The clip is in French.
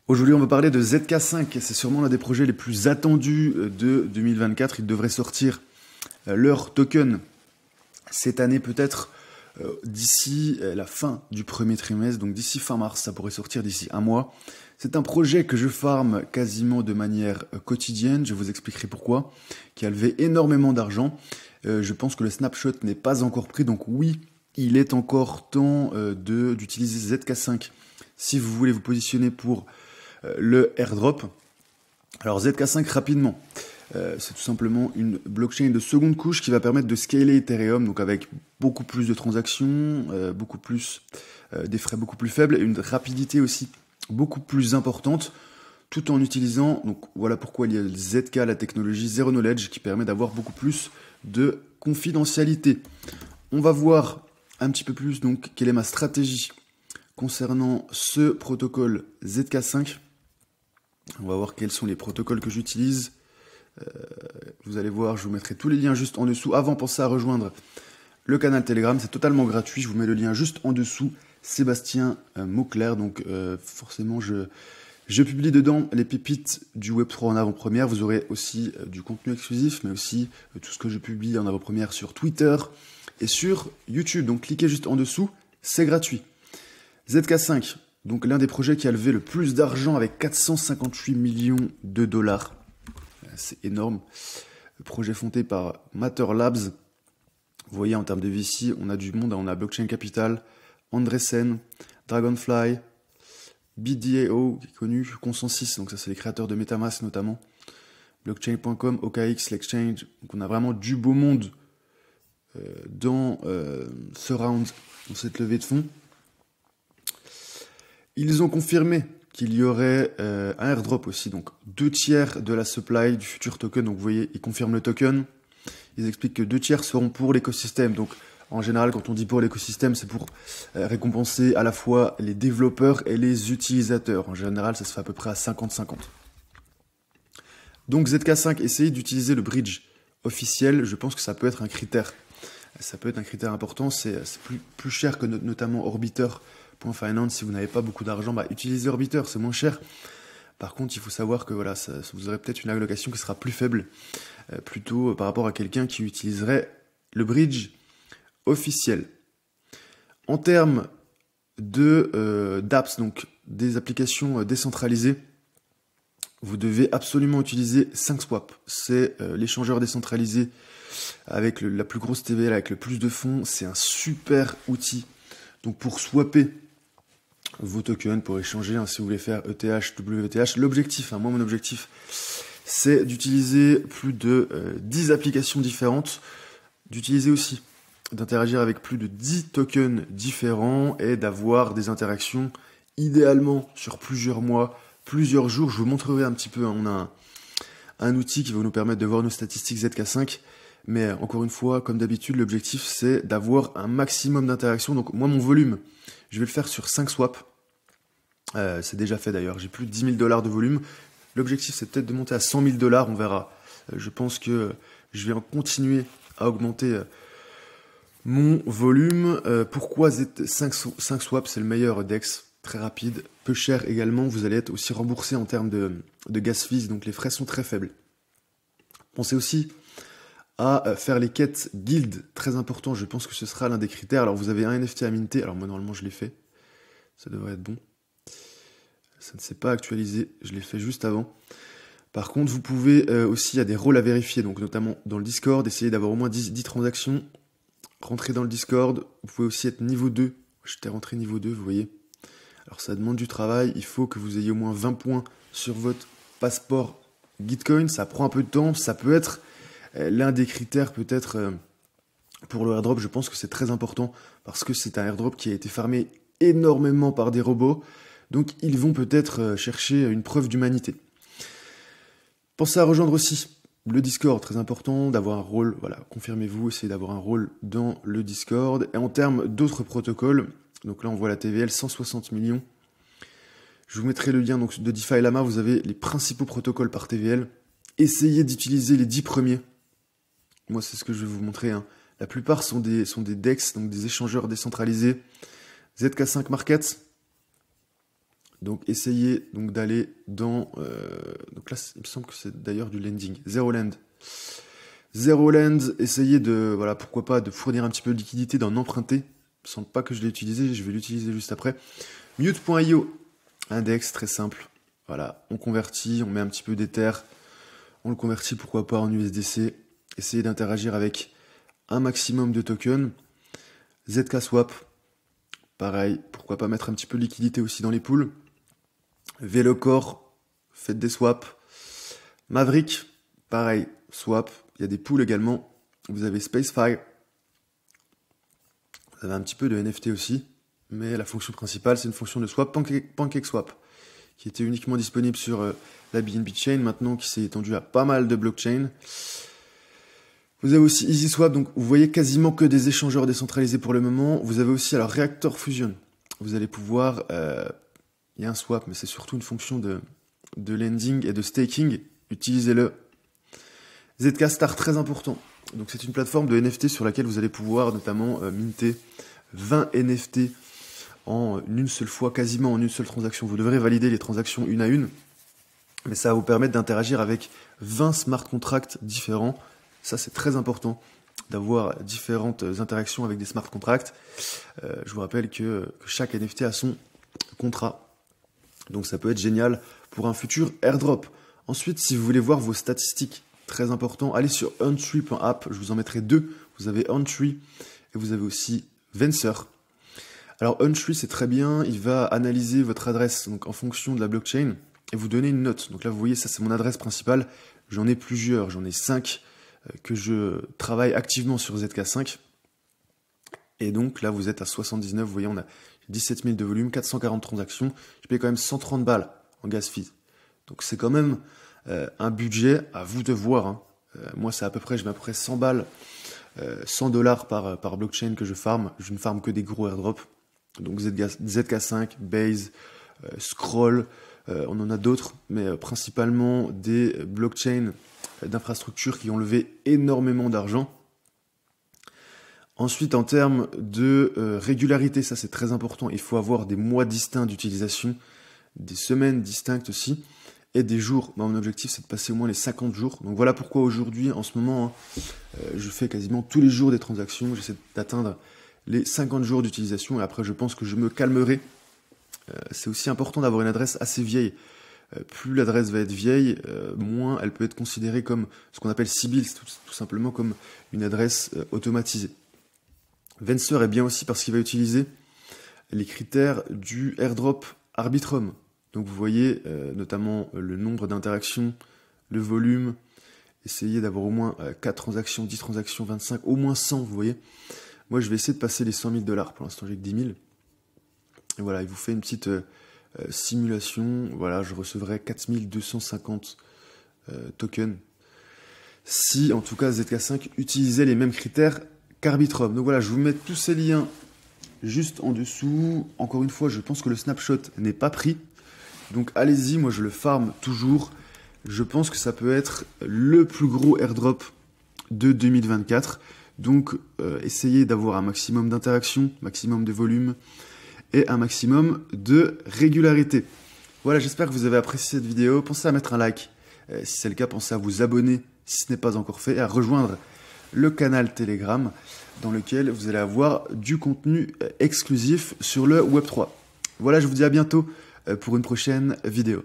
Aujourd'hui, on va parler de ZK5. C'est sûrement l'un des projets les plus attendus de 2024. Ils devraient sortir leur token cette année, peut-être d'ici la fin du premier trimestre. Donc d'ici fin mars, ça pourrait sortir d'ici un mois. C'est un projet que je farme quasiment de manière quotidienne. Je vous expliquerai pourquoi. Qui a levé énormément d'argent. Je pense que le snapshot n'est pas encore pris. Donc oui, il est encore temps d'utiliser ZK5 si vous voulez vous positionner pour le airdrop. Alors ZK5 rapidement, c'est tout simplement une blockchain de seconde couche qui va permettre de scaler Ethereum, donc avec beaucoup plus de transactions, des frais beaucoup plus faibles et une rapidité aussi beaucoup plus importante, tout en utilisant, donc voilà pourquoi il y a le ZK, la technologie Zero Knowledge, qui permet d'avoir beaucoup plus de confidentialité. On va voir un petit peu plus donc quelle est ma stratégie concernant ce protocole ZK5. On va voir quels sont les protocoles que j'utilise. Vous allez voir, je vous mettrai tous les liens juste en dessous. Avant, pensez à rejoindre le canal Telegram, c'est totalement gratuit. Je vous mets le lien juste en dessous. Sébastien Mauclair. Donc forcément, je publie dedans les pépites du Web3 en avant-première. Vous aurez aussi du contenu exclusif, mais aussi tout ce que je publie en avant-première sur Twitter et sur YouTube. Donc cliquez juste en dessous, c'est gratuit. ZK5. Donc l'un des projets qui a levé le plus d'argent avec 458 millions de dollars. C'est énorme. Le projet fondé par Matter Labs. Vous voyez, en termes de VC, on a du monde. On a Blockchain Capital, Andreessen, Dragonfly, BDAO, qui est connu, Consensus, donc ça c'est les créateurs de MetaMask notamment, Blockchain.com, OKX, l'Exchange. Donc on a vraiment du beau monde dans ce round, dans cette levée de fonds. Ils ont confirmé qu'il y aurait un airdrop aussi, donc 2/3 de la supply du futur token. Donc vous voyez, ils confirment le token. Ils expliquent que 2/3 seront pour l'écosystème. Donc en général, quand on dit pour l'écosystème, c'est pour récompenser à la fois les développeurs et les utilisateurs. En général, ça se fait à peu près à 50-50. Donc ZK5, essayez d'utiliser le bridge officiel. Je pense que ça peut être un critère. Ça peut être un critère important. C'est plus cher que notamment Orbiter.finance. Si vous n'avez pas beaucoup d'argent, utilisez Orbiter, c'est moins cher. Par contre, il faut savoir que voilà, vous aurez peut-être une allocation qui sera plus faible, plutôt par rapport à quelqu'un qui utiliserait le bridge officiel. En termes d'apps, donc des applications décentralisées, vous devez absolument utiliser 5swap. C'est l'échangeur décentralisé avec la plus grosse TVL, avec le plus de fonds. C'est un super outil. Donc pour swapper vos tokens, pour échanger, si vous voulez faire ETH, WETH, l'objectif, moi mon objectif, c'est d'utiliser plus de 10 applications différentes, d'utiliser aussi, d'interagir avec plus de 10 tokens différents et d'avoir des interactions idéalement sur plusieurs mois, plusieurs jours. Je vous montrerai un petit peu, on a un outil qui va nous permettre de voir nos statistiques ZK5. Mais encore une fois, comme d'habitude, l'objectif c'est d'avoir un maximum d'interactions. Donc moi, mon volume, je vais le faire sur 5 swaps. C'est déjà fait d'ailleurs, j'ai plus de 10 000 $ de volume. L'objectif c'est peut-être de monter à 100 000 $, on verra. Je pense que je vais en continuer à augmenter mon volume. Pourquoi 5 swaps, c'est le meilleur DEX, très rapide, peu cher également. Vous allez être aussi remboursé en termes de gas fees, donc les frais sont très faibles. Pensez aussi à faire les quêtes guild, très important, je pense que ce sera l'un des critères. Alors vous avez un NFT à minter, alors moi normalement je l'ai fait, ça devrait être bon. Ça ne s'est pas actualisé, je l'ai fait juste avant. Par contre, vous pouvez aussi, il y a des rôles à vérifier, donc notamment dans le Discord, essayez d'avoir au moins 10 transactions, rentrez dans le Discord, vous pouvez aussi être niveau 2, j'étais rentré niveau 2, vous voyez. Alors ça demande du travail, il faut que vous ayez au moins 20 points sur votre passeport Gitcoin, ça prend un peu de temps, ça peut être l'un des critères peut-être pour le airdrop. Je pense que c'est très important parce que c'est un airdrop qui a été farmé énormément par des robots. Donc ils vont peut-être chercher une preuve d'humanité. Pensez à rejoindre aussi le Discord, très important d'avoir un rôle, voilà, confirmez-vous, essayez d'avoir un rôle dans le Discord. Et en termes d'autres protocoles, donc là on voit la TVL, 160 millions. Je vous mettrai le lien donc, de DeFi Llama, vous avez les principaux protocoles par TVL. Essayez d'utiliser les 10 premiers. Moi, c'est ce que je vais vous montrer. La plupart sont des DEX, donc des échangeurs décentralisés. ZK5 Markets, Donc essayez donc d'aller dans... donc là, il me semble que c'est d'ailleurs du lending. Zero Land. Zero Land, essayez de, voilà, pourquoi pas, de fournir un petit peu de liquidité, d'en emprunter. Je ne sens pas que je l'ai utilisé, je vais l'utiliser juste après. Mute.io, index très simple. Voilà, on convertit, on met un petit peu d'Ether, on le convertit pourquoi pas en USDC. Essayez d'interagir avec un maximum de tokens. ZK Swap, pareil, pourquoi pas mettre un petit peu de liquidité aussi dans les pools. Velocore, faites des swaps. Maverick, pareil, swap. Il y a des pools également. Vous avez SpaceFi. Vous avez un petit peu de NFT aussi. Mais la fonction principale, c'est une fonction de swap, PancakeSwap, qui était uniquement disponible sur la BNB Chain, maintenant qui s'est étendue à pas mal de blockchains. Vous avez aussi EasySwap, donc vous voyez quasiment que des échangeurs décentralisés pour le moment. Vous avez aussi alors Reactor Fusion. Vous allez pouvoir... il y a un swap, mais c'est surtout une fonction de lending et de staking. Utilisez-le. ZK Star, très important. Donc c'est une plateforme de NFT sur laquelle vous allez pouvoir notamment minter 20 NFT en une seule fois, quasiment en une seule transaction. Vous devrez valider les transactions une à une, mais ça va vous permettre d'interagir avec 20 smart contracts différents. Ça, c'est très important d'avoir différentes interactions avec des smart contracts. Je vous rappelle que chaque NFT a son contrat. Donc ça peut être génial pour un futur airdrop. Ensuite, si vous voulez voir vos statistiques, très important, allez sur Untree.app, je vous en mettrai deux. Vous avez Untree et vous avez aussi Vencer. Alors Untree, c'est très bien, il va analyser votre adresse donc en fonction de la blockchain et vous donner une note. Donc là, vous voyez, ça c'est mon adresse principale. J'en ai plusieurs, j'en ai 5 que je travaille activement sur ZK5. Et donc là, vous êtes à 79, vous voyez, on a 17 000 de volume, 440 transactions. Je paye quand même 130 balles en gas fees. Donc c'est quand même un budget à vous de voir. Hein. Moi, c'est à peu près, je mets à peu près 100 balles, 100 dollars par blockchain que je farm. Je ne farm que des gros airdrops. Donc ZK5, Base, Scroll, on en a d'autres, mais principalement des blockchains d'infrastructures qui ont levé énormément d'argent. Ensuite, en termes de régularité, ça c'est très important, il faut avoir des mois distincts d'utilisation, des semaines distinctes aussi, et des jours. Mon objectif c'est de passer au moins les 50 jours. Donc voilà pourquoi aujourd'hui, en ce moment, je fais quasiment tous les jours des transactions, j'essaie d'atteindre les 50 jours d'utilisation, et après je pense que je me calmerai. C'est aussi important d'avoir une adresse assez vieille. Plus l'adresse va être vieille, moins elle peut être considérée comme ce qu'on appelle Sibyl, tout simplement comme une adresse automatisée. Vencer est bien aussi parce qu'il va utiliser les critères du airdrop Arbitrum. Donc vous voyez notamment le nombre d'interactions, le volume, essayez d'avoir au moins 4 transactions, 10 transactions, 25, au moins 100, vous voyez. Moi je vais essayer de passer les 100 000 $, pour l'instant j'ai que 10 000. Et voilà, il vous fait une petite simulation, voilà, je recevrai 4250 tokens. Si en tout cas ZK5 utilisait les mêmes critères qu'Arbitrum. Donc voilà, je vous mets tous ces liens juste en dessous. Encore une fois, je pense que le snapshot n'est pas pris. Donc allez-y, moi je le farm toujours. Je pense que ça peut être le plus gros airdrop de 2024. Donc essayez d'avoir un maximum d'interaction, maximum de volume et un maximum de régularité. Voilà, j'espère que vous avez apprécié cette vidéo. Pensez à mettre un like. Si c'est le cas, pensez à vous abonner si ce n'est pas encore fait et à rejoindre le canal Telegram dans lequel vous allez avoir du contenu exclusif sur le Web3. Voilà, je vous dis à bientôt pour une prochaine vidéo.